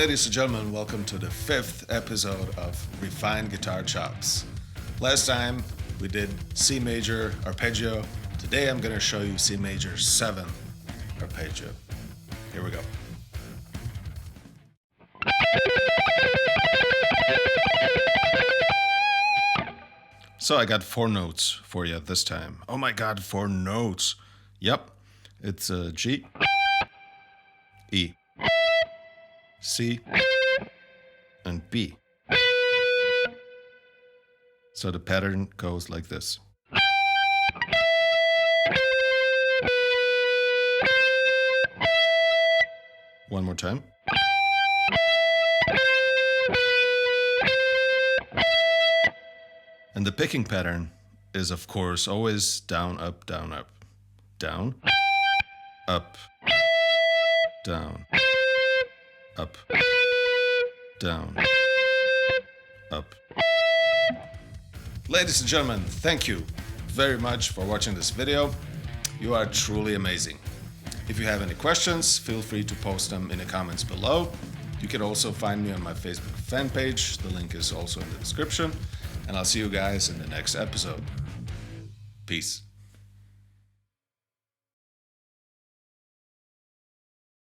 ladies and gentlemen, welcome to the 5th episode of Refined Guitar Chops. Last time we did C major arpeggio. Today I'm going to show you C major 7 arpeggio. Here we go. So I got 4 notes for you this time. Oh my god, 4 notes. Yep, it's G, E, C, and B. So the pattern goes like this. One more time. And the picking pattern is, of course, always down, up, down, up. Down, up, down, up, down, up. Ladies and gentlemen, thank you very much for watching this video. You are truly amazing. If you have any questions, feel free to post them in the comments below. You can also find me on my Facebook fan page. The link is also in the description. And I'll see you guys in the next episode. Peace.